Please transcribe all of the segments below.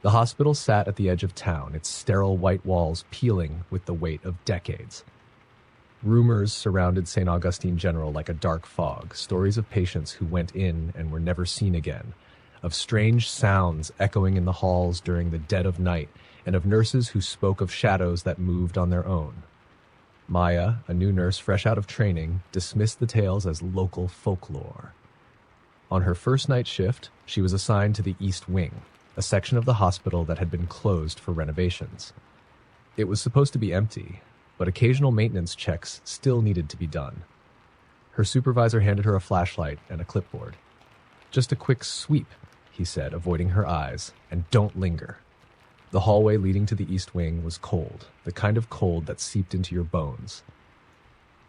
The hospital sat at the edge of town, its sterile white walls peeling with the weight of decades. Rumors surrounded St. Augustine General like a dark fog, stories of patients who went in and were never seen again, of strange sounds echoing in the halls during the dead of night, and of nurses who spoke of shadows that moved on their own. Maya, a new nurse fresh out of training, dismissed the tales as local folklore. On her first night shift, she was assigned to the East Wing, a section of the hospital that had been closed for renovations. It was supposed to be empty, but occasional maintenance checks still needed to be done. Her supervisor handed her a flashlight and a clipboard. "Just a quick sweep," he said, avoiding her eyes, "and don't linger." The hallway leading to the East Wing was cold, the kind of cold that seeped into your bones.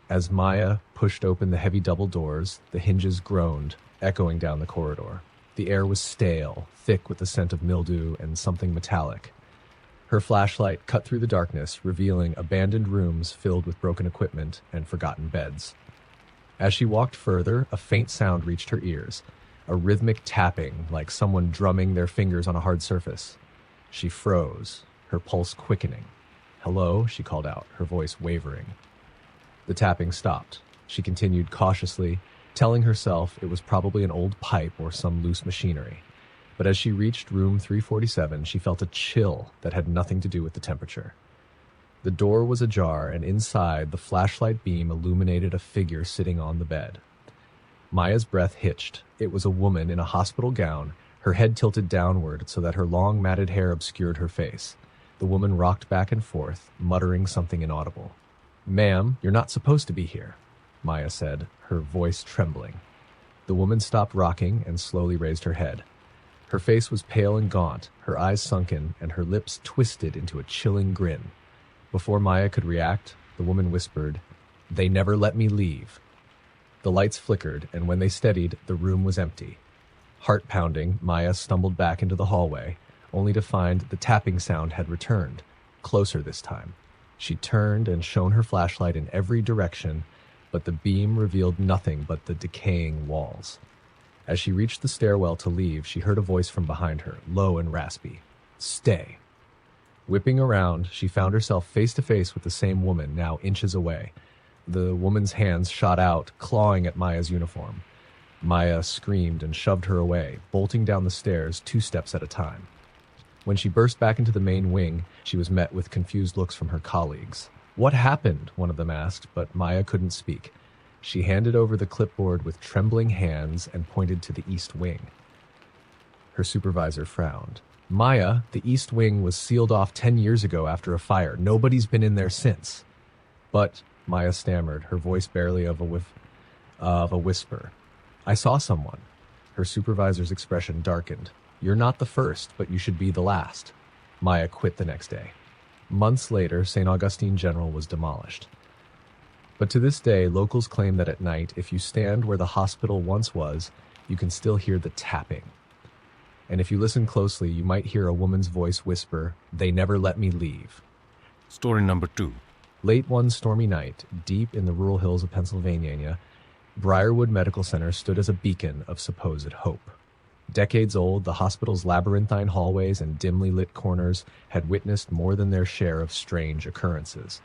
As Maya pushed open the heavy double doors, the hinges groaned, echoing down the corridor. The air was stale, thick with the scent of mildew and something metallic. Her flashlight cut through the darkness, revealing abandoned rooms filled with broken equipment and forgotten beds. As she walked further, a faint sound reached her ears, a rhythmic tapping like someone drumming their fingers on a hard surface. She froze, her pulse quickening. "Hello," she called out, her voice wavering. The tapping stopped. She continued cautiously, telling herself it was probably an old pipe or some loose machinery. But as she reached room 347, she felt a chill that had nothing to do with the temperature. The door was ajar, and inside, the flashlight beam illuminated a figure sitting on the bed. Maya's breath hitched. It was a woman in a hospital gown, her head tilted downward so that her long matted hair obscured her face. The woman rocked back and forth, muttering something inaudible. "Ma'am, you're not supposed to be here," Maya said, her voice trembling. The woman stopped rocking and slowly raised her head. Her face was pale and gaunt, her eyes sunken, and her lips twisted into a chilling grin. Before Maya could react, the woman whispered, "They never let me leave." The lights flickered, and when they steadied, the room was empty. Heart pounding, Maya stumbled back into the hallway, only to find the tapping sound had returned, closer this time. She turned and shone her flashlight in every direction, but the beam revealed nothing but the decaying walls. As she reached the stairwell to leave, she heard a voice from behind her, low and raspy. "Stay." Whipping around, she found herself face to face with the same woman, now inches away. The woman's hands shot out, clawing at Maya's uniform. Maya screamed and shoved her away, bolting down the stairs 2 steps at a time. When she burst back into the main wing, she was met with confused looks from her colleagues. "What happened?" one of them asked, but Maya couldn't speak. She handed over the clipboard with trembling hands and pointed to the East Wing. Her supervisor frowned. "Maya, the East Wing was sealed off 10 years ago after a fire. Nobody's been in there since." "But," Maya stammered, her voice barely of a whisper, "I saw someone." Her supervisor's expression darkened. "You're not the first, but you should be the last." Maya quit the next day. Months later, St. Augustine General was demolished. But to this day, locals claim that at night, if you stand where the hospital once was, you can still hear the tapping. And if you listen closely, you might hear a woman's voice whisper, "They never let me leave." Story number 2. Late one stormy night, deep in the rural hills of Pennsylvania, Briarwood Medical Center stood as a beacon of supposed hope. Decades old, the hospital's labyrinthine hallways and dimly lit corners had witnessed more than their share of strange occurrences.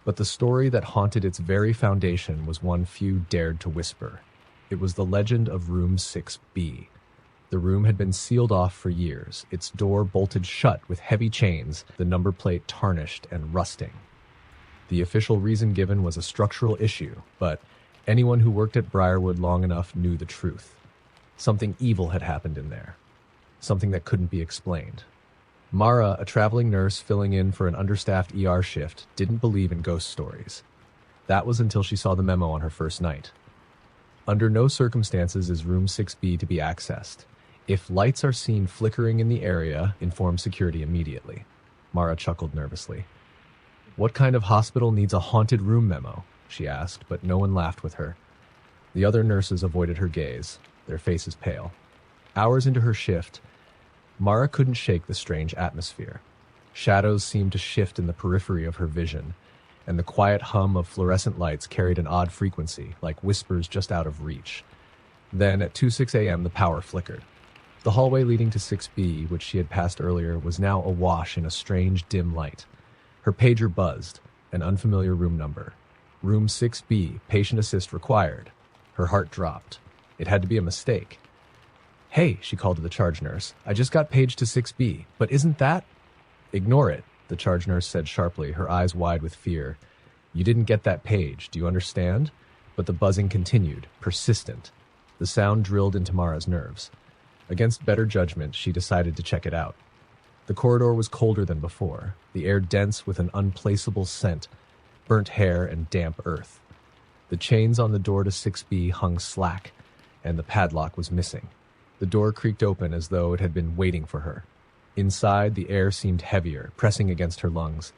But the story that haunted its very foundation was one few dared to whisper. It was the legend of Room 6B. The room had been sealed off for years, its door bolted shut with heavy chains, the number plate tarnished and rusting. The official reason given was a structural issue, but anyone who worked at Briarwood long enough knew the truth. Something evil had happened in there, something that couldn't be explained. Mara, a traveling nurse filling in for an understaffed ER shift, didn't believe in ghost stories. That was until she saw the memo on her first night. Under no circumstances is Room 6B to be accessed. If lights are seen flickering in the area, inform security immediately. Mara chuckled nervously. "What kind of hospital needs a haunted room memo?" she asked, but no one laughed with her. The other nurses avoided her gaze, their faces pale. Hours into her shift, Mara couldn't shake the strange atmosphere. Shadows seemed to shift in the periphery of her vision, and the quiet hum of fluorescent lights carried an odd frequency, like whispers just out of reach. Then, at 2:06 a.m., the power flickered. The hallway leading to 6B, which she had passed earlier, was now awash in a strange, dim light. Her pager buzzed, an unfamiliar room number. Room 6B, patient assist required. Her heart dropped. It had to be a mistake. "Hey," she called to the charge nurse. "I just got paged to 6B, but isn't that—" "Ignore it," the charge nurse said sharply, her eyes wide with fear. "You didn't get that page, do you understand?" But the buzzing continued, persistent. The sound drilled into Mara's nerves. Against better judgment, she decided to check it out. The corridor was colder than before, the air dense with an unplaceable scent, burnt hair and damp earth. The chains on the door to 6B hung slack, and the padlock was missing. The door creaked open as though it had been waiting for her. Inside, the air seemed heavier, pressing against her lungs.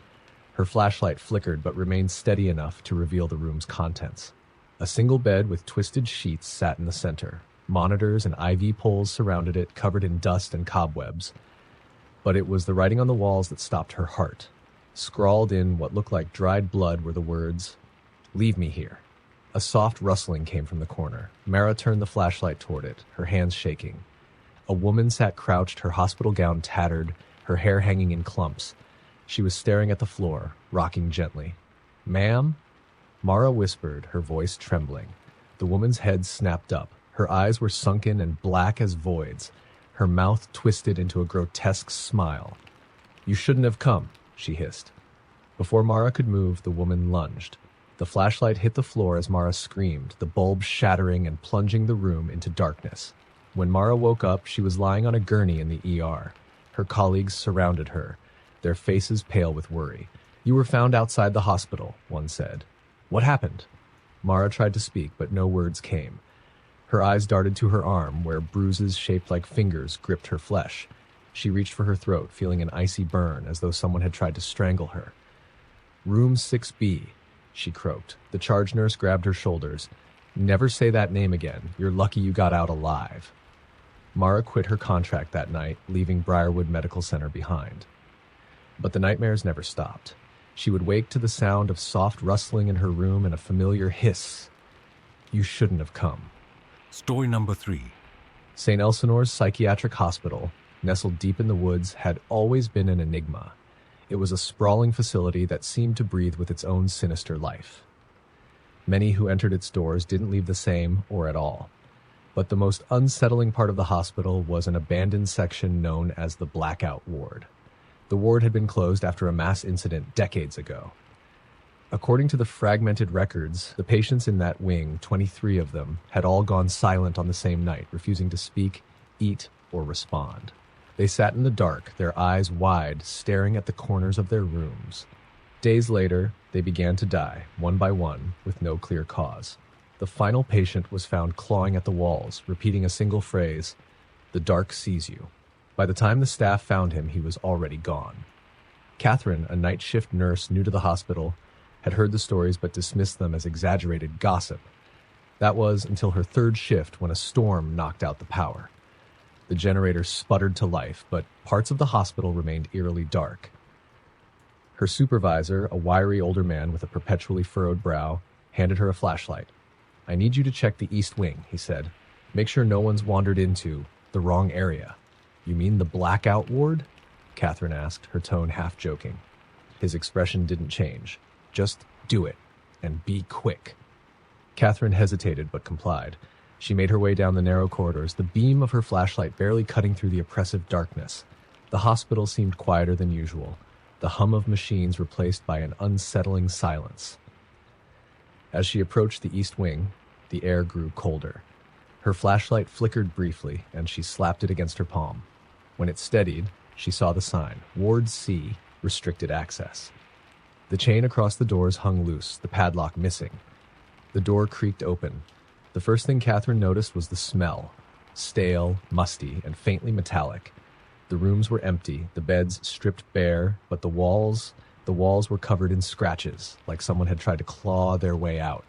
Her flashlight flickered but remained steady enough to reveal the room's contents. A single bed with twisted sheets sat in the center. Monitors and IV poles surrounded it, covered in dust and cobwebs. But it was the writing on the walls that stopped her heart. Scrawled in what looked like dried blood were the words, "Leave me here." A soft rustling came from the corner. Mara turned the flashlight toward it, her hands shaking. A woman sat crouched, her hospital gown tattered, her hair hanging in clumps. She was staring at the floor, rocking gently. "Ma'am?" Mara whispered, her voice trembling. The woman's head snapped up. Her eyes were sunken and black as voids. Her mouth twisted into a grotesque smile. "You shouldn't have come," she hissed. Before Mara could move, the woman lunged. The flashlight hit the floor as Mara screamed, the bulb shattering and plunging the room into darkness. When Mara woke up, she was lying on a gurney in the ER. Her colleagues surrounded her, their faces pale with worry. "You were found outside the hospital," one said. "What happened?" Mara tried to speak, but no words came. Her eyes darted to her arm, where bruises shaped like fingers gripped her flesh. She reached for her throat, feeling an icy burn, as though someone had tried to strangle her. "Room 6B," she croaked. The charge nurse grabbed her shoulders. "Never say that name again. You're lucky you got out alive." Mara quit her contract that night, leaving Briarwood Medical Center behind. But the nightmares never stopped. She would wake to the sound of soft rustling in her room and a familiar hiss. "You shouldn't have come." Story number 3. St. Elsinore's Psychiatric Hospital, nestled deep in the woods, had always been an enigma. It was a sprawling facility that seemed to breathe with its own sinister life. Many who entered its doors didn't leave the same or at all. But the most unsettling part of the hospital was an abandoned section known as the Blackout Ward. The ward had been closed after a mass incident decades ago. According to the fragmented records, the patients in that wing, 23 of them, had all gone silent on the same night, refusing to speak, eat, or respond. They sat in the dark, their eyes wide, staring at the corners of their rooms. Days later, they began to die, one by one, with no clear cause. The final patient was found clawing at the walls, repeating a single phrase, "The dark sees you." By the time the staff found him, he was already gone. Catherine, a night shift nurse new to the hospital, had heard the stories but dismissed them as exaggerated gossip. That was until her third shift when a storm knocked out the power. The generator sputtered to life, but parts of the hospital remained eerily dark. Her supervisor, a wiry older man with a perpetually furrowed brow, handed her a flashlight. "I need you to check the east wing," he said. "Make sure no one's wandered into the wrong area." "You mean the blackout ward?" Catherine asked, her tone half joking. His expression didn't change. "Just do it, and be quick." Catherine hesitated but complied. She made her way down the narrow corridors, the beam of her flashlight barely cutting through the oppressive darkness. The hospital seemed quieter than usual, the hum of machines replaced by an unsettling silence. As she approached the east wing, the air grew colder. Her flashlight flickered briefly, and she slapped it against her palm. When it steadied, she saw the sign, Ward C, restricted access. The chain across the doors hung loose, the padlock missing. The door creaked open. The first thing Catherine noticed was the smell, stale, musty, and faintly metallic. The rooms were empty, the beds stripped bare, but the walls were covered in scratches, like someone had tried to claw their way out.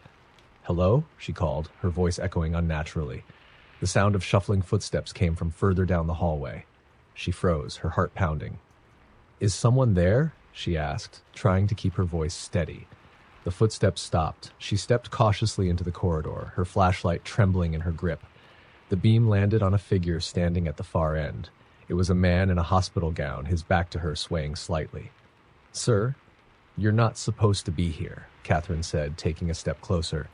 "Hello?" she called, her voice echoing unnaturally. The sound of shuffling footsteps came from further down the hallway. She froze, her heart pounding. "Is someone there?" she asked, trying to keep her voice steady. The footsteps stopped. She stepped cautiously into the corridor, her flashlight trembling in her grip. The beam landed on a figure standing at the far end. It was a man in a hospital gown, his back to her, swaying slightly. "Sir, you're not supposed to be here," Catherine said, taking a step closer.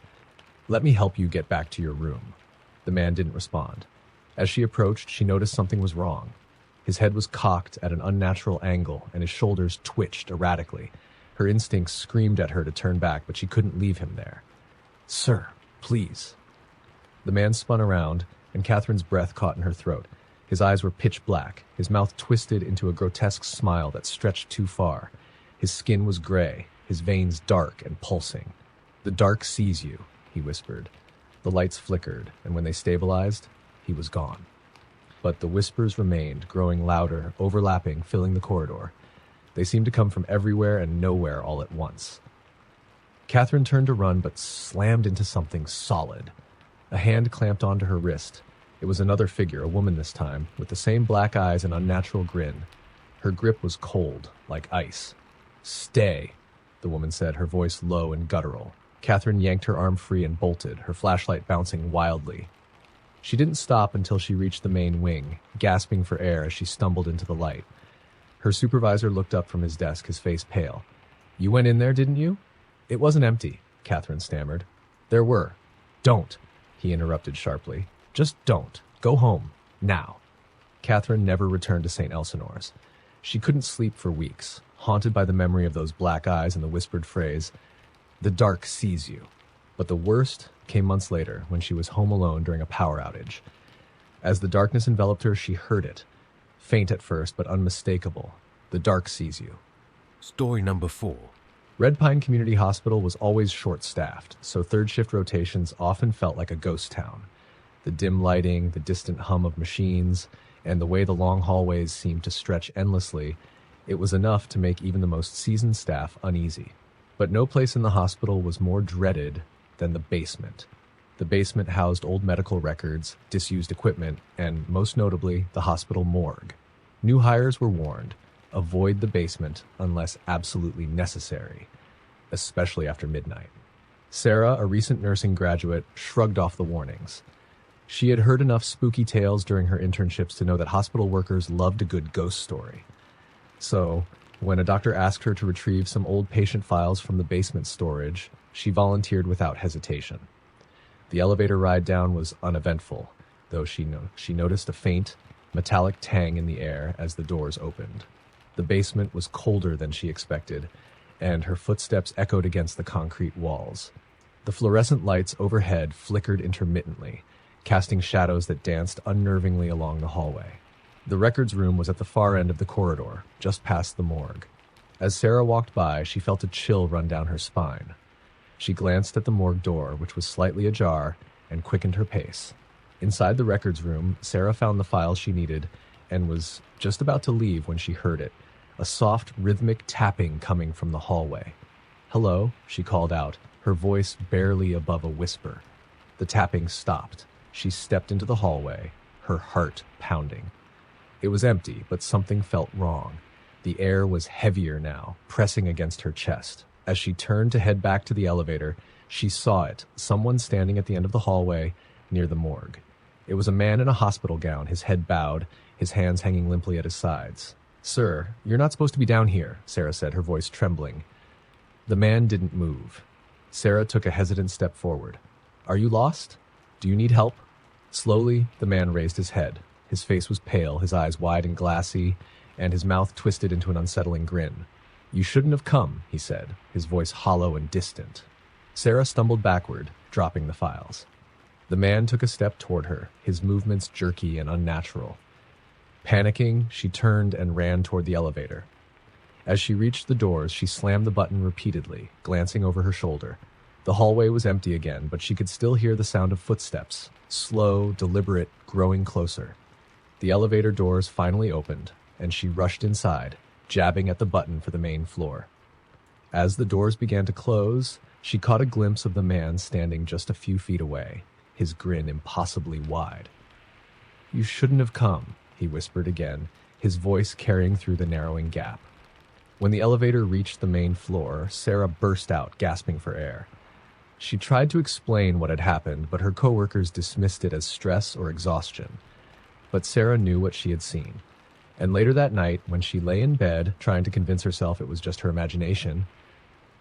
"Let me help you get back to your room." The man didn't respond. As she approached, she noticed something was wrong. His head was cocked at an unnatural angle, and his shoulders twitched erratically. Her instincts screamed at her to turn back, but she couldn't leave him there. "Sir, please." The man spun around, and Catherine's breath caught in her throat. His eyes were pitch black, his mouth twisted into a grotesque smile that stretched too far. His skin was gray, his veins dark and pulsing. "The dark sees you," he whispered. The lights flickered, and when they stabilized, he was gone. But the whispers remained, growing louder, overlapping, filling the corridor. They seemed to come from everywhere and nowhere all at once. Catherine turned to run, but slammed into something solid. A hand clamped onto her wrist. It was another figure, a woman this time, with the same black eyes and unnatural grin. Her grip was cold, like ice. "Stay," the woman said, her voice low and guttural. Catherine yanked her arm free and bolted, her flashlight bouncing wildly. She didn't stop until she reached the main wing, gasping for air as she stumbled into the light. Her supervisor looked up from his desk, his face pale. "You went in there, didn't you?" "It wasn't empty," Catherine stammered. "There were." "Don't," he interrupted sharply. "Just don't. Go home. Now." Catherine never returned to St. Elsinore's. She couldn't sleep for weeks, haunted by the memory of those black eyes and the whispered phrase, "The dark sees you." But the worst came months later, when she was home alone during a power outage. As the darkness enveloped her, she heard it. Faint at first, but unmistakable. "The dark sees you." Story number 4. Red Pine Community Hospital was always short-staffed, so third-shift rotations often felt like a ghost town. The dim lighting, the distant hum of machines, and the way the long hallways seemed to stretch endlessly, it was enough to make even the most seasoned staff uneasy. But no place in the hospital was more dreaded than the basement. The basement housed old medical records, disused equipment, and, most notably, the hospital morgue. New hires were warned, avoid the basement unless absolutely necessary, especially after midnight. Sarah, a recent nursing graduate, shrugged off the warnings. She had heard enough spooky tales during her internships to know that hospital workers loved a good ghost story. So, when a doctor asked her to retrieve some old patient files from the basement storage, she volunteered without hesitation. The elevator ride down was uneventful, though she noticed a faint, metallic tang in the air as the doors opened. The basement was colder than she expected, and her footsteps echoed against the concrete walls. The fluorescent lights overhead flickered intermittently, casting shadows that danced unnervingly along the hallway. The records room was at the far end of the corridor, just past the morgue. As Sarah walked by, she felt a chill run down her spine. She glanced at the morgue door, which was slightly ajar, and quickened her pace. Inside the records room, Sarah found the files she needed and was just about to leave when she heard it, a soft, rhythmic tapping coming from the hallway. "Hello," she called out, her voice barely above a whisper. The tapping stopped. She stepped into the hallway, her heart pounding. It was empty, but something felt wrong. The air was heavier now, pressing against her chest. As she turned to head back to the elevator, she saw it, someone standing at the end of the hallway near the morgue. It was a man in a hospital gown, his head bowed, his hands hanging limply at his sides. "Sir, you're not supposed to be down here," Sarah said, her voice trembling. The man didn't move. Sarah took a hesitant step forward. "Are you lost? Do you need help?" Slowly, the man raised his head. His face was pale, his eyes wide and glassy, and his mouth twisted into an unsettling grin. "You shouldn't have come," he said, his voice hollow and distant. Sarah stumbled backward, dropping the files. The man took a step toward her, his movements jerky and unnatural. Panicking, she turned and ran toward the elevator. As she reached the doors, she slammed the button repeatedly, glancing over her shoulder. The hallway was empty again, but she could still hear the sound of footsteps, slow, deliberate, growing closer. The elevator doors finally opened, and she rushed inside, jabbing at the button for the main floor. As the doors began to close, she caught a glimpse of the man standing just a few feet away, his grin impossibly wide. "You shouldn't have come," he whispered again, his voice carrying through the narrowing gap. When the elevator reached the main floor, Sarah burst out, gasping for air. She tried to explain what had happened, but her coworkers dismissed it as stress or exhaustion. But Sarah knew what she had seen. And later that night, when she lay in bed trying to convince herself it was just her imagination,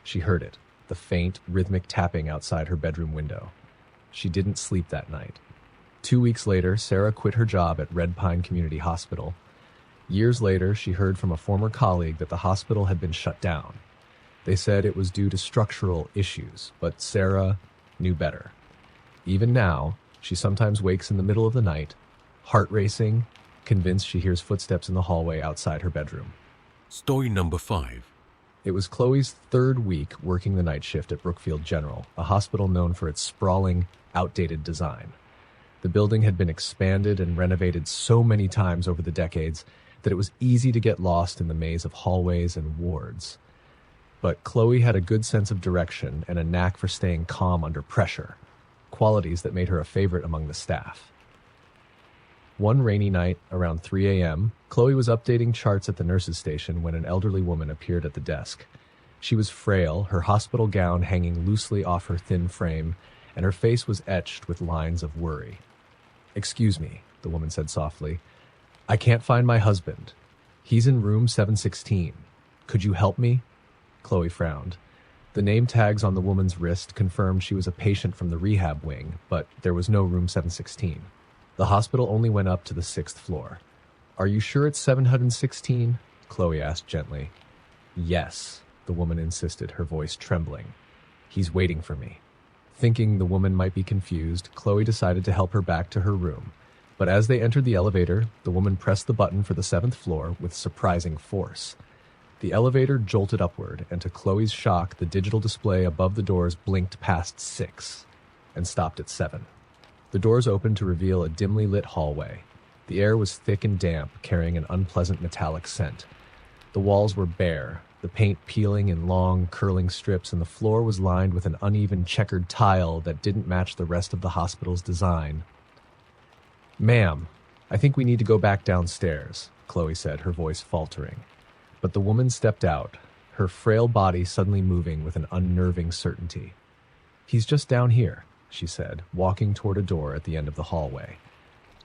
she heard it, the faint, rhythmic tapping outside her bedroom window. She didn't sleep that night. 2 weeks later, Sarah quit her job at Red Pine Community Hospital. Years later, she heard from a former colleague that the hospital had been shut down. They said it was due to structural issues, but Sarah knew better. Even now, she sometimes wakes in the middle of the night, heart racing, convinced she hears footsteps in the hallway outside her bedroom. Story number 5. It was Chloe's third week working the night shift at Brookfield General, a hospital known for its sprawling, outdated design. The building had been expanded and renovated so many times over the decades that it was easy to get lost in the maze of hallways and wards. But Chloe had a good sense of direction and a knack for staying calm under pressure, qualities that made her a favorite among the staff. One rainy night, around 3 a.m., Chloe was updating charts at the nurse's station when an elderly woman appeared at the desk. She was frail, her hospital gown hanging loosely off her thin frame, and her face was etched with lines of worry. "Excuse me," the woman said softly. "I can't find my husband. He's in room 716. Could you help me?" Chloe frowned. The name tags on the woman's wrist confirmed she was a patient from the rehab wing, but there was no room 716. The hospital only went up to the 6th floor. "Are you sure it's 716? Chloe asked gently. "Yes," the woman insisted, her voice trembling. "He's waiting for me." Thinking the woman might be confused, Chloe decided to help her back to her room. But as they entered the elevator, the woman pressed the button for the 7th floor with surprising force. The elevator jolted upward, and to Chloe's shock, the digital display above the doors blinked past 6 and stopped at 7. The doors opened to reveal a dimly lit hallway. The air was thick and damp, carrying an unpleasant metallic scent. The walls were bare, the paint peeling in long, curling strips, and the floor was lined with an uneven checkered tile that didn't match the rest of the hospital's design. "Ma'am, I think we need to go back downstairs," Chloe said, her voice faltering. But the woman stepped out, her frail body suddenly moving with an unnerving certainty. "He's just down here," she said, walking toward a door at the end of the hallway.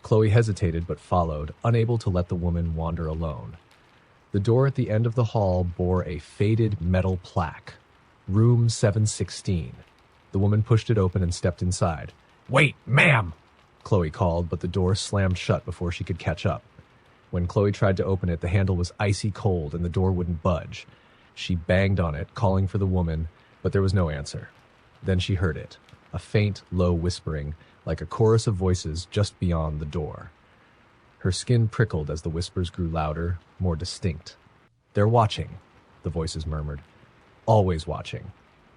Chloe hesitated but followed, unable to let the woman wander alone. The door at the end of the hall bore a faded metal plaque. "Room 716. The woman pushed it open and stepped inside. "Wait, ma'am!" Chloe called, but the door slammed shut before she could catch up. When Chloe tried to open it, the handle was icy cold and the door wouldn't budge. She banged on it, calling for the woman, but there was no answer. Then she heard it, a faint, low whispering, like a chorus of voices just beyond the door. Her skin prickled as the whispers grew louder, more distinct. "They're watching," the voices murmured. "Always watching."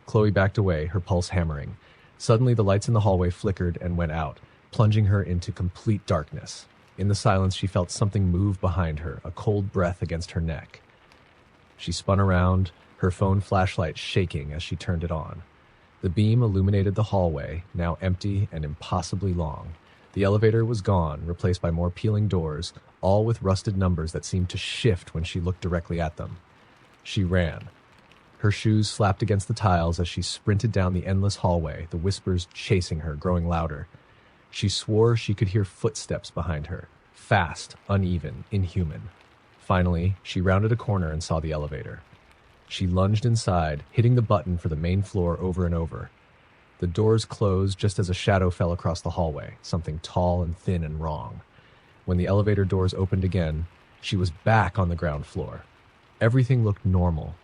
Chloe backed away, her pulse hammering. Suddenly the lights in the hallway flickered and went out, plunging her into complete darkness. In the silence, she felt something move behind her, a cold breath against her neck. She spun around, her phone flashlight shaking as she turned it on. The beam illuminated the hallway, now empty and impossibly long. The elevator was gone, replaced by more peeling doors, all with rusted numbers that seemed to shift when she looked directly at them. She ran. Her shoes slapped against the tiles as she sprinted down the endless hallway, the whispers chasing her, growing louder. She swore she could hear footsteps behind her, fast, uneven, inhuman. Finally, she rounded a corner and saw the elevator. She lunged inside, hitting the button for the main floor over and over. The doors closed just as a shadow fell across the hallway, something tall and thin and wrong. When the elevator doors opened again, she was back on the ground floor. Everything looked normal.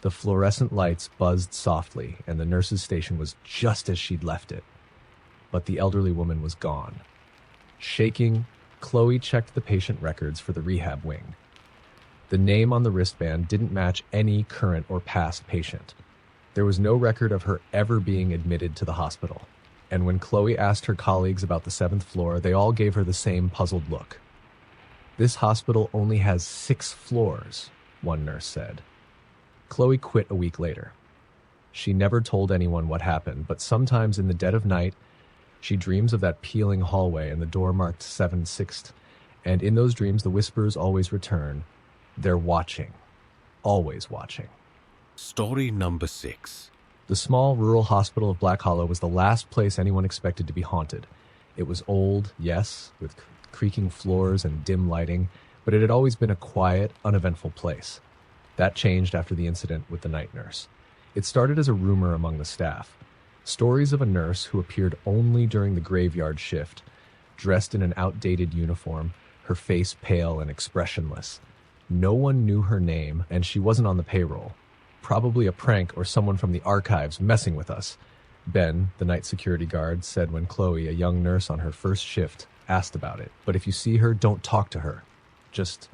The fluorescent lights buzzed softly, and the nurse's station was just as she'd left it. But the elderly woman was gone. Shaking, Chloe checked the patient records for the rehab wing. The name on the wristband didn't match any current or past patient. There was no record of her ever being admitted to the hospital. And when Chloe asked her colleagues about the 7th floor, they all gave her the same puzzled look. "This hospital only has 6 floors, one nurse said. Chloe quit a week later. She never told anyone what happened, but sometimes in the dead of night, she dreams of that peeling hallway and the door marked 7/6, and in those dreams the whispers always return. They're watching. Always watching. Story number 6. The small rural hospital of Black Hollow was the last place anyone expected to be haunted. It was old, yes, with creaking floors and dim lighting, but it had always been a quiet, uneventful place. That changed after the incident with the night nurse. It started as a rumor among the staff. Stories of a nurse who appeared only during the graveyard shift, dressed in an outdated uniform, her face pale and expressionless. No one knew her name, and she wasn't on the payroll. Probably a prank or someone from the archives messing with us, Ben, the night security guard, said when Chloe, a young nurse on her first shift, asked about it. But if you see her, don't talk to her. Just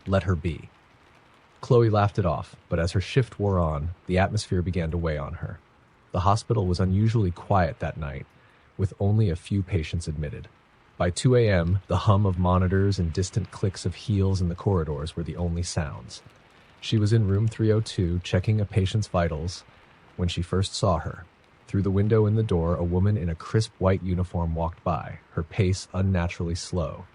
let her be. Chloe laughed it off, but as her shift wore on, the atmosphere began to weigh on her. The hospital was unusually quiet that night, with only a few patients admitted. By 2 a.m., the hum of monitors and distant clicks of heels in the corridors were the only sounds. She was in room 302 checking a patient's vitals when she first saw her. Through the window in the door, a woman in a crisp white uniform walked by, her pace unnaturally slow.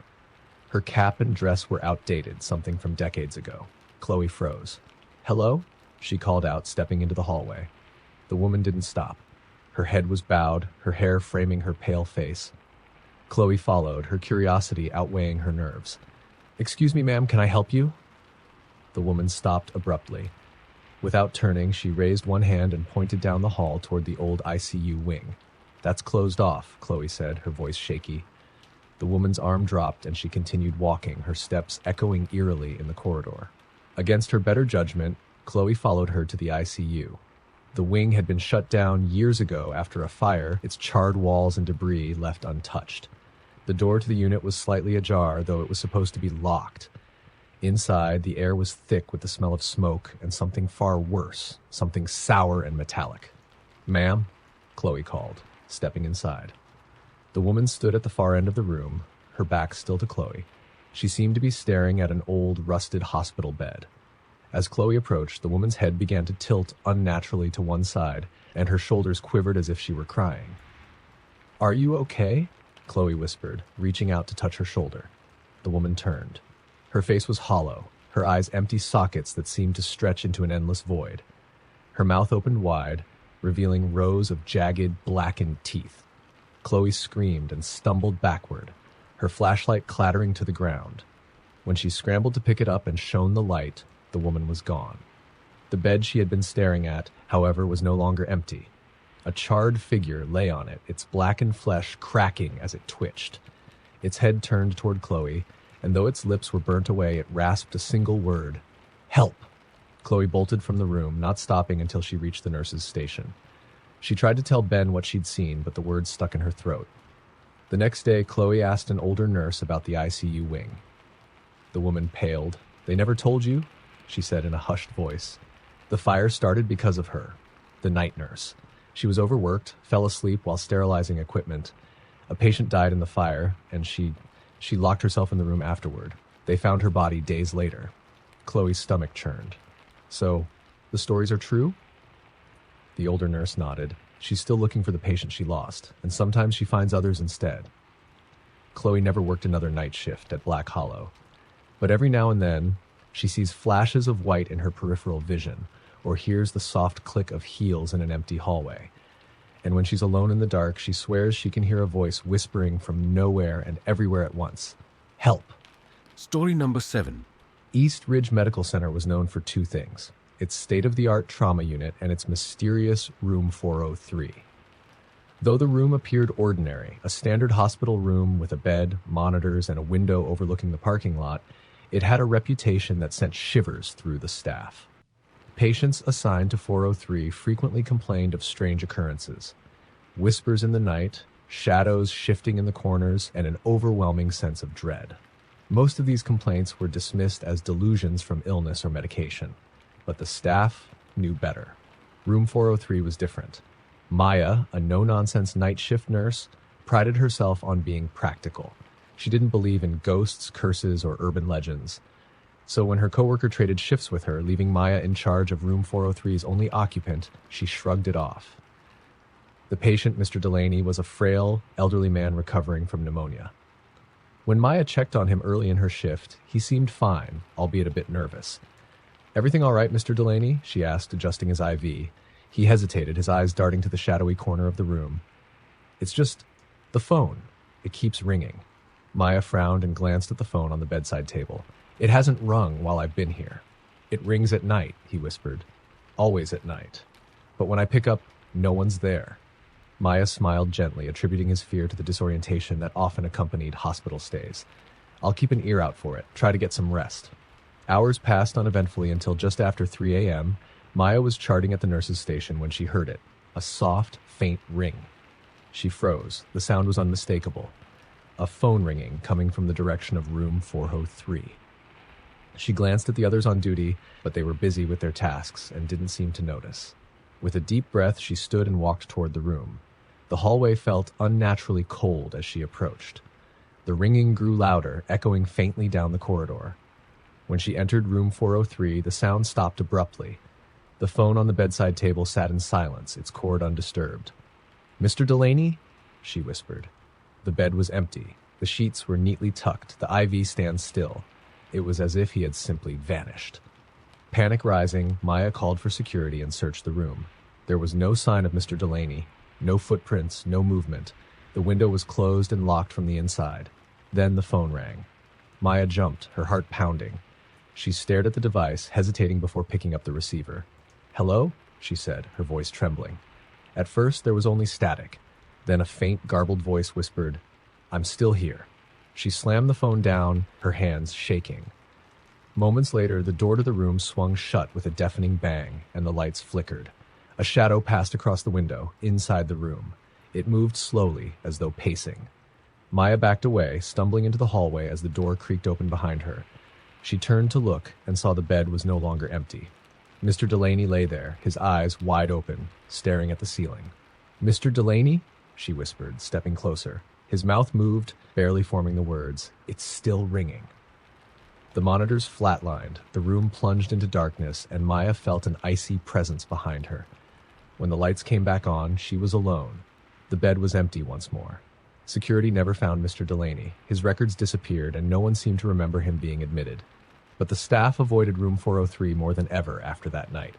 Her cap and dress were outdated, something from decades ago. Chloe froze. "Hello?" she called out, stepping into the hallway. The woman didn't stop. Her head was bowed, her hair framing her pale face. Chloe followed, her curiosity outweighing her nerves. "Excuse me, ma'am, can I help you?" The woman stopped abruptly. Without turning, she raised one hand and pointed down the hall toward the old ICU wing. "That's closed off," Chloe said, her voice shaky. The woman's arm dropped and she continued walking, her steps echoing eerily in the corridor. Against her better judgment, Chloe followed her to the ICU. The wing had been shut down years ago after a fire, its charred walls and debris left untouched. The door to the unit was slightly ajar, though it was supposed to be locked. Inside, the air was thick with the smell of smoke and something far worse, something sour and metallic. "Ma'am," Chloe called, stepping inside. The woman stood at the far end of the room, her back still to Chloe. She seemed to be staring at an old, rusted hospital bed. As Chloe approached, the woman's head began to tilt unnaturally to one side, and her shoulders quivered as if she were crying. "Are you okay?" Chloe whispered, reaching out to touch her shoulder. The woman turned. Her face was hollow, her eyes empty sockets that seemed to stretch into an endless void. Her mouth opened wide, revealing rows of jagged, blackened teeth. Chloe screamed and stumbled backward, her flashlight clattering to the ground. When she scrambled to pick it up and shone the light, the woman was gone. The bed she had been staring at, however, was no longer empty. A charred figure lay on it, its blackened flesh cracking as it twitched. Its head turned toward Chloe, and though its lips were burnt away, it rasped a single word: "Help!" Chloe bolted from the room, not stopping until she reached the nurse's station. She tried to tell Ben what she'd seen, but the words stuck in her throat. The next day, Chloe asked an older nurse about the ICU wing. The woman paled. "They never told you?" she said in a hushed voice. "The fire started because of her, the night nurse. She was overworked, fell asleep while sterilizing equipment. A patient died in the fire, and she locked herself in the room afterward. They found her body days later." Chloe's stomach churned. "So, the stories are true?" The older nurse nodded. "She's still looking for the patient she lost, and sometimes she finds others instead." Chloe never worked another night shift at Black Hollow, but every now and then, she sees flashes of white in her peripheral vision, or hears the soft click of heels in an empty hallway. And when she's alone in the dark, she swears she can hear a voice whispering from nowhere and everywhere at once: "Help!" Story number 7. East Ridge Medical Center was known for two things: its state-of-the-art trauma unit and its mysterious Room 403. Though the room appeared ordinary, a standard hospital room with a bed, monitors, and a window overlooking the parking lot, it had a reputation that sent shivers through the staff. Patients assigned to 403 frequently complained of strange occurrences: whispers in the night, shadows shifting in the corners, and an overwhelming sense of dread. Most of these complaints were dismissed as delusions from illness or medication, but the staff knew better. Room 403 was different. Maya, a no-nonsense night shift nurse, prided herself on being practical. She didn't believe in ghosts, curses, or urban legends. So when her coworker traded shifts with her, leaving Maya in charge of Room 403's only occupant, she shrugged it off. The patient, Mr. Delaney, was a frail, elderly man recovering from pneumonia. When Maya checked on him early in her shift, he seemed fine, albeit a bit nervous. "Everything all right, Mr. Delaney?" she asked, adjusting his IV. He hesitated, his eyes darting to the shadowy corner of the room. It's just the phone. It keeps ringing. Maya frowned and glanced at the phone on the bedside table. It hasn't rung while I've been here. It rings at night, he whispered. Always at night. But when I pick up, no one's there. Maya smiled gently, attributing his fear to the disorientation that often accompanied hospital stays. I'll keep an ear out for it. Try to get some rest. Hours passed uneventfully until just after 3 a.m., Maya was charting at the nurse's station when she heard it. A soft, faint ring. She froze. The sound was unmistakable. A phone ringing coming from the direction of room 403. She glanced at the others on duty, but they were busy with their tasks and didn't seem to notice. With a deep breath, she stood and walked toward the room. The hallway felt unnaturally cold as she approached. The ringing grew louder, echoing faintly down the corridor. When she entered room 403, the sound stopped abruptly. The phone on the bedside table sat in silence, its cord undisturbed. "Mr. Delaney?" she whispered. The bed was empty. The sheets were neatly tucked, the IV stand still. It was as if he had simply vanished. Panic rising, Maya called for security and searched the room. There was no sign of Mr. Delaney, no footprints, no movement. The window was closed and locked from the inside. Then the phone rang. Maya jumped, her heart pounding. She stared at the device, hesitating before picking up the receiver. "Hello?" she said, her voice trembling. At first, there was only static. Then a faint, garbled voice whispered, "I'm still here." She slammed the phone down, her hands shaking. Moments later, the door to the room swung shut with a deafening bang, and the lights flickered. A shadow passed across the window, inside the room. It moved slowly, as though pacing. Maya backed away, stumbling into the hallway as the door creaked open behind her. She turned to look and saw the bed was no longer empty. Mr. Delaney lay there, his eyes wide open, staring at the ceiling. "Mr. Delaney?" she whispered, stepping closer. His mouth moved, barely forming the words. "It's still ringing." The monitors flatlined, the room plunged into darkness, and Maya felt an icy presence behind her. When the lights came back on, she was alone. The bed was empty once more. Security never found Mr. Delaney. His records disappeared, and no one seemed to remember him being admitted. But the staff avoided room 403 more than ever after that night.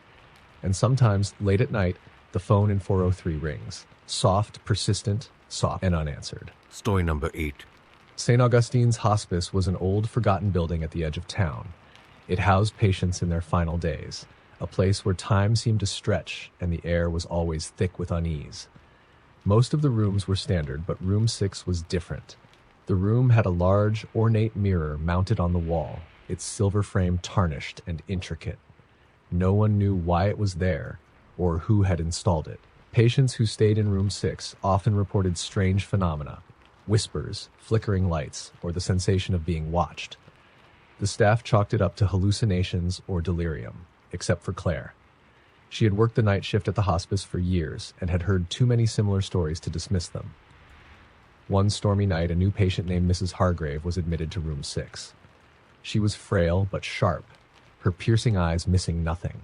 And sometimes, late at night, the phone in 403 rings. Soft, persistent, soft, and unanswered. Story number 8. St. Augustine's Hospice was an old, forgotten building at the edge of town. It housed patients in their final days, a place where time seemed to stretch and the air was always thick with unease. Most of the rooms were standard, but room 6 was different. The room had a large, ornate mirror mounted on the wall, its silver frame tarnished and intricate. No one knew why it was there or who had installed it. Patients who stayed in room 6 often reported strange phenomena, whispers, flickering lights, or the sensation of being watched. The staff chalked it up to hallucinations or delirium, except for Claire. She had worked the night shift at the hospice for years and had heard too many similar stories to dismiss them. One stormy night, a new patient named Mrs. Hargrave was admitted to room 6. She was frail but sharp, her piercing eyes missing nothing.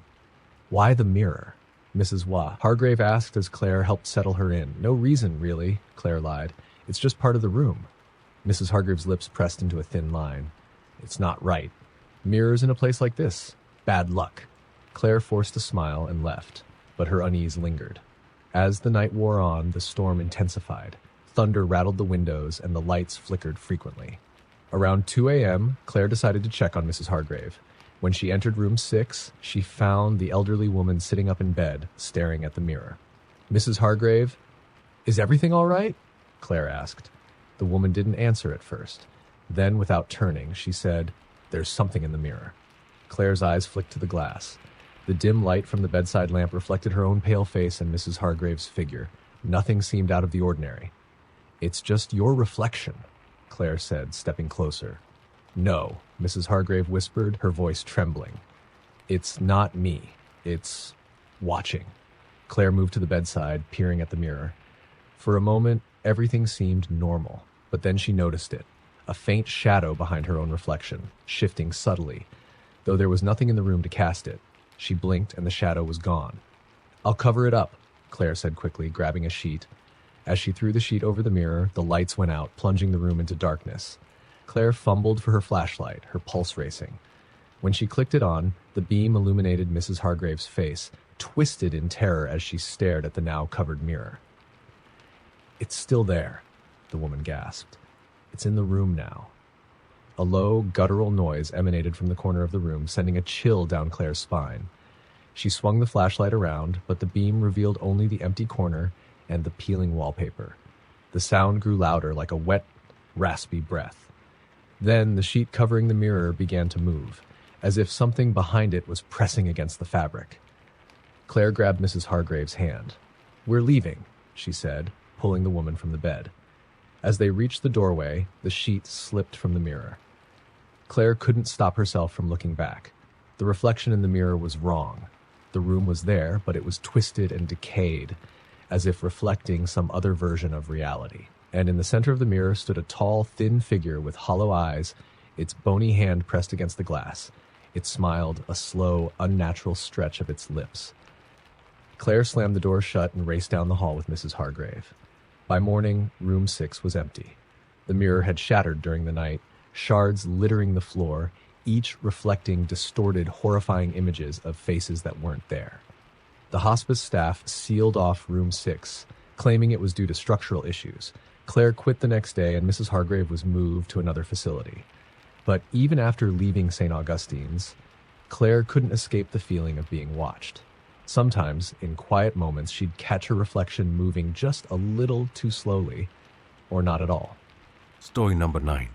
"Why the mirror?" Mrs. Hargrave asked as Claire helped settle her in. "No reason, really," Claire lied. "It's just part of the room." Mrs. Hargrave's lips pressed into a thin line. "It's not right. Mirrors in a place like this. Bad luck." Claire forced a smile and left, but her unease lingered. As the night wore on, the storm intensified. Thunder rattled the windows and the lights flickered frequently. Around 2 a.m., Claire decided to check on Mrs. Hargrave. When she entered room 6, she found the elderly woman sitting up in bed, staring at the mirror. "Mrs. Hargrave, is everything all right?" Claire asked. The woman didn't answer at first. Then, without turning, she said, "There's something in the mirror." Claire's eyes flicked to the glass. The dim light from the bedside lamp reflected her own pale face and Mrs. Hargrave's figure. Nothing seemed out of the ordinary. "It's just your reflection," Claire said, stepping closer. "No," Mrs. Hargrave whispered, her voice trembling. "It's not me. It's watching." Claire moved to the bedside, peering at the mirror. For a moment, everything seemed normal, but then she noticed it. A faint shadow behind her own reflection, shifting subtly, though there was nothing in the room to cast it. She blinked and the shadow was gone. "I'll cover it up," Claire said quickly, grabbing a sheet. As she threw the sheet over the mirror, the lights went out, plunging the room into darkness. Claire fumbled for her flashlight, her pulse racing. When she clicked it on, the beam illuminated Mrs. Hargrave's face, twisted in terror as she stared at the now covered mirror. "It's still there," the woman gasped. "It's in the room now." A low, guttural noise emanated from the corner of the room, sending a chill down Claire's spine. She swung the flashlight around, but the beam revealed only the empty corner and the peeling wallpaper. The sound grew louder, like a wet, raspy breath. Then the sheet covering the mirror began to move, as if something behind it was pressing against the fabric. Claire grabbed Mrs. Hargrave's hand. "We're leaving," she said, pulling the woman from the bed. As they reached the doorway, the sheet slipped from the mirror. Claire couldn't stop herself from looking back. The reflection in the mirror was wrong. The room was there, but it was twisted and decayed, as if reflecting some other version of reality. And in the center of the mirror stood a tall, thin figure with hollow eyes, its bony hand pressed against the glass. It smiled, a slow, unnatural stretch of its lips. Claire slammed the door shut and raced down the hall with Mrs. Hargrave. By morning, room 6 was empty. The mirror had shattered during the night, shards littering the floor, each reflecting distorted, horrifying images of faces that weren't there. The hospice staff sealed off room 6, claiming it was due to structural issues. Claire quit the next day and Mrs. Hargrave was moved to another facility. But even after leaving St. Augustine's, Claire couldn't escape the feeling of being watched. Sometimes, in quiet moments, she'd catch her reflection moving just a little too slowly, or not at all. Story number 9.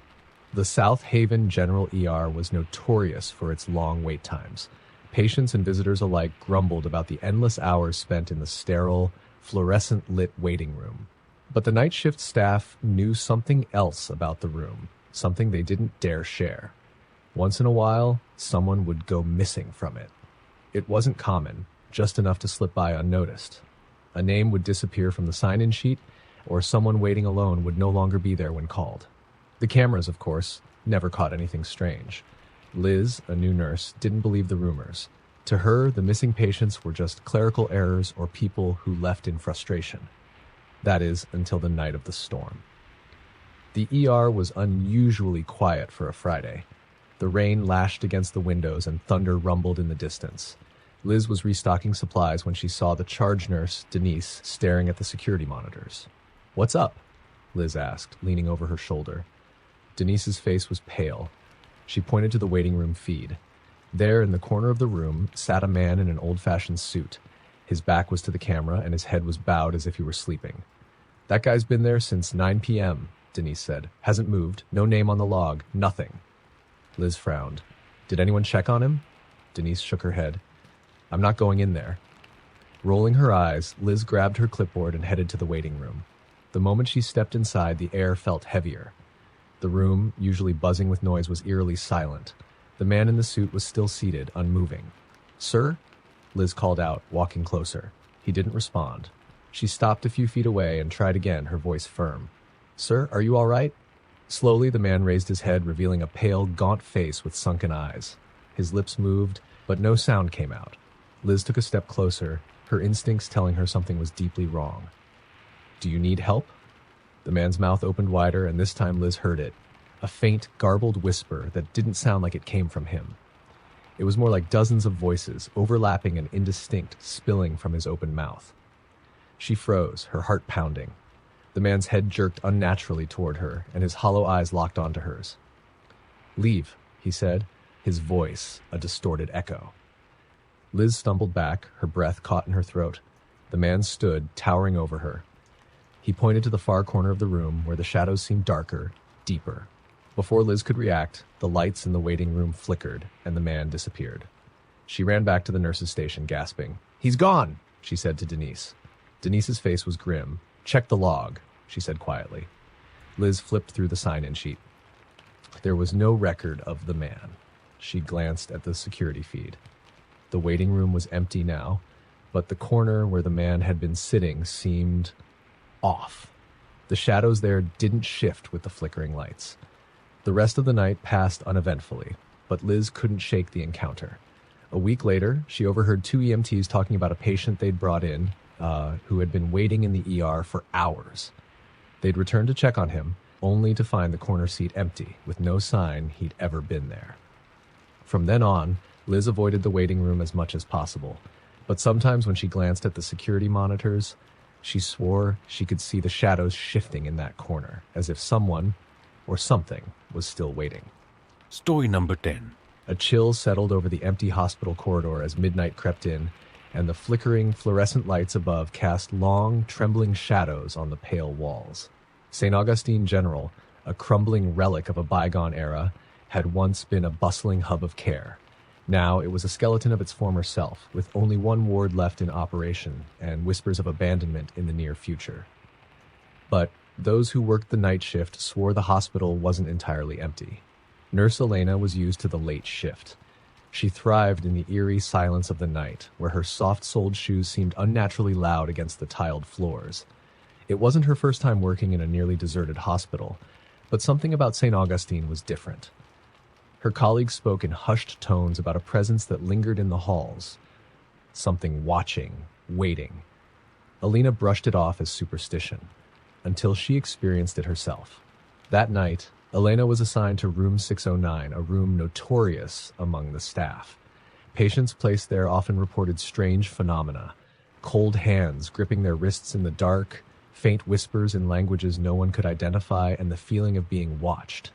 The South Haven General ER was notorious for its long wait times. Patients and visitors alike grumbled about the endless hours spent in the sterile, fluorescent-lit waiting room. But the night shift staff knew something else about the room, something they didn't dare share. Once in a while, someone would go missing from it. It wasn't common, just enough to slip by unnoticed. A name would disappear from the sign-in sheet, or someone waiting alone would no longer be there when called. The cameras, of course, never caught anything strange. Liz, a new nurse, didn't believe the rumors. To her, the missing patients were just clerical errors or people who left in frustration. That is, until the night of the storm. The ER was unusually quiet for a Friday. The rain lashed against the windows and thunder rumbled in the distance. Liz was restocking supplies when she saw the charge nurse, Denise, staring at the security monitors. "What's up?" Liz asked, leaning over her shoulder. Denise's face was pale. She pointed to the waiting room feed. There, in the corner of the room, sat a man in an old-fashioned suit. His back was to the camera, and his head was bowed as if he were sleeping. "That guy's been there since 9 p.m., Denise said. "Hasn't moved, no name on the log, nothing." Liz frowned. "Did anyone check on him?" Denise shook her head. "I'm not going in there." Rolling her eyes, Liz grabbed her clipboard and headed to the waiting room. The moment she stepped inside, the air felt heavier. The room, usually buzzing with noise, was eerily silent. The man in the suit was still seated, unmoving. "Sir?" Liz called out, walking closer. He didn't respond. She stopped a few feet away and tried again, her voice firm. "Sir, are you all right?" Slowly, the man raised his head, revealing a pale, gaunt face with sunken eyes. His lips moved, but no sound came out. Liz took a step closer, her instincts telling her something was deeply wrong. "Do you need help?" The man's mouth opened wider, and this time Liz heard it. A faint, garbled whisper that didn't sound like it came from him. It was more like dozens of voices, overlapping and indistinct, spilling from his open mouth. She froze, her heart pounding. The man's head jerked unnaturally toward her, and his hollow eyes locked onto hers. "Leave," he said, his voice a distorted echo. Liz stumbled back, her breath caught in her throat. The man stood, towering over her. He pointed to the far corner of the room, where the shadows seemed darker, deeper. Before Liz could react, the lights in the waiting room flickered, and the man disappeared. She ran back to the nurse's station, gasping. "He's gone," she said to Denise. Denise's face was grim. "Check the log," she said quietly. Liz flipped through the sign-in sheet. There was no record of the man. She glanced at the security feed. The waiting room was empty now, but the corner where the man had been sitting seemed off. The shadows there didn't shift with the flickering lights. The rest of the night passed uneventfully, but Liz couldn't shake the encounter. A week later, she overheard 2 EMTs talking about a patient they'd brought in who had been waiting in the ER for hours. They'd returned to check on him, only to find the corner seat empty, with no sign he'd ever been there. From then on, Liz avoided the waiting room as much as possible, But sometimes when she glanced at the security monitors, she swore she could see the shadows shifting in that corner, as if someone or something was still waiting. Story number 10. A chill settled over the empty hospital corridor as midnight crept in, and the flickering fluorescent lights above cast long, trembling shadows on the pale walls. St. Augustine General, a crumbling relic of a bygone era, had once been a bustling hub of care. Now it was a skeleton of its former self, with only one ward left in operation and whispers of abandonment in the near future. But those who worked the night shift swore the hospital wasn't entirely empty. Nurse Elena was used to the late shift. She thrived in the eerie silence of the night, where her soft-soled shoes seemed unnaturally loud against the tiled floors. It wasn't her first time working in a nearly deserted hospital, but something about St. Augustine was different. Her colleagues spoke in hushed tones about a presence that lingered in the halls. Something watching, waiting. Elena brushed it off as superstition, until she experienced it herself. That night, Elena was assigned to room 609, a room notorious among the staff. Patients placed there often reported strange phenomena: cold hands gripping their wrists in the dark, faint whispers in languages no one could identify, and the feeling of being watched.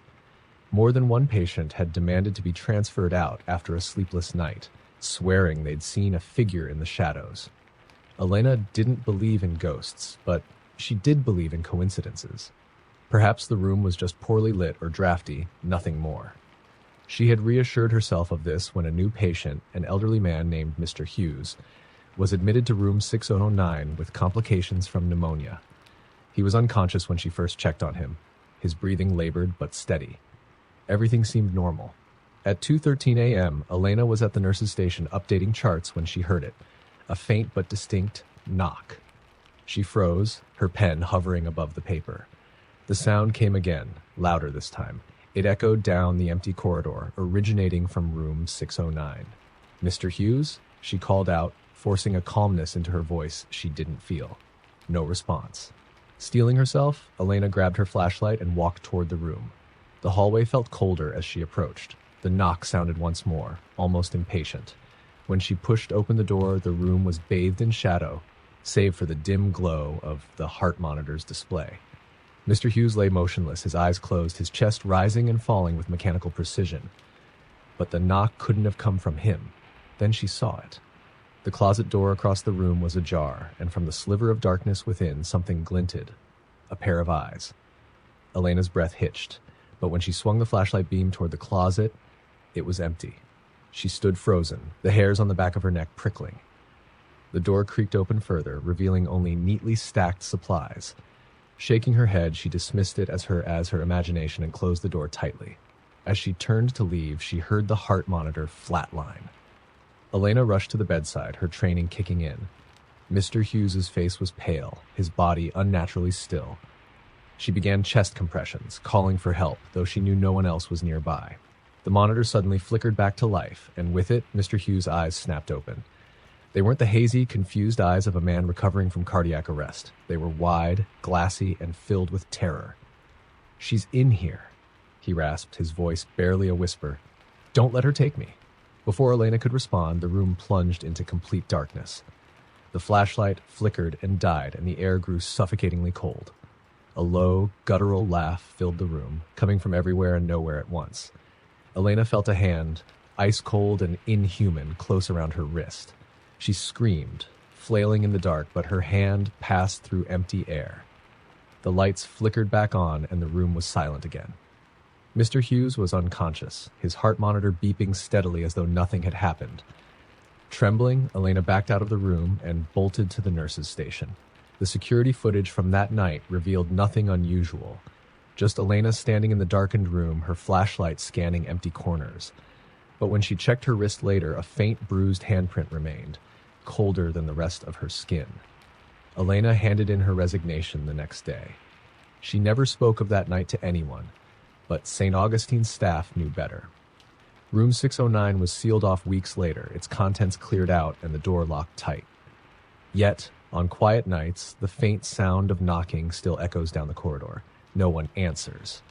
More than one patient had demanded to be transferred out after a sleepless night, swearing they'd seen a figure in the shadows. Elena didn't believe in ghosts, but she did believe in coincidences. Perhaps the room was just poorly lit or drafty, nothing more. She had reassured herself of this when a new patient, an elderly man named Mr. Hughes, was admitted to room 609 with complications from pneumonia. He was unconscious when she first checked on him, his breathing labored but steady. Everything seemed normal. At 2:13 a.m., Elena was at the nurse's station updating charts when she heard it, a faint but distinct knock. She froze, her pen hovering above the paper. The sound came again, louder this time. It echoed down the empty corridor, originating from room 609. "Mr. Hughes?" she called out, forcing a calmness into her voice she didn't feel. No response. Steeling herself, Elena grabbed her flashlight and walked toward the room. The hallway felt colder as she approached. The knock sounded once more, almost impatient. When she pushed open the door, the room was bathed in shadow, save for the dim glow of the heart monitor's display. Mr. Hughes lay motionless, his eyes closed, his chest rising and falling with mechanical precision. But the knock couldn't have come from him. Then she saw it. The closet door across the room was ajar, and from the sliver of darkness within, something glinted. A pair of eyes. Elena's breath hitched, but when she swung the flashlight beam toward the closet, it was empty. She stood frozen, the hairs on the back of her neck prickling. The door creaked open further, revealing only neatly stacked supplies. Shaking her head, she dismissed it as her imagination and closed the door tightly. As she turned to leave, she heard the heart monitor flatline. Elena rushed to the bedside, her training kicking in. Mr. Hughes's face was pale, his body unnaturally still. She began chest compressions, calling for help, though she knew no one else was nearby. The monitor suddenly flickered back to life, and with it, Mr. Hughes' eyes snapped open. They weren't the hazy, confused eyes of a man recovering from cardiac arrest. They were wide, glassy, and filled with terror. "She's in here," he rasped, his voice barely a whisper. "Don't let her take me." Before Elena could respond, the room plunged into complete darkness. The flashlight flickered and died, and the air grew suffocatingly cold. A low, guttural laugh filled the room, coming from everywhere and nowhere at once. Elena felt a hand, ice-cold and inhuman, close around her wrist. She screamed, flailing in the dark, but her hand passed through empty air. The lights flickered back on, and the room was silent again. Mr. Hughes was unconscious, his heart monitor beeping steadily as though nothing had happened. Trembling, Elena backed out of the room and bolted to the nurse's station. The security footage from that night revealed nothing unusual, just Elena standing in the darkened room, her flashlight scanning empty corners. But when she checked her wrist later, a faint bruised handprint remained, colder than the rest of her skin. Elena handed in her resignation the next day. She never spoke of that night to anyone, but St. Augustine's staff knew better. Room 609 was sealed off weeks later, its contents cleared out and the door locked tight. Yet, on quiet nights, the faint sound of knocking still echoes down the corridor. No one answers.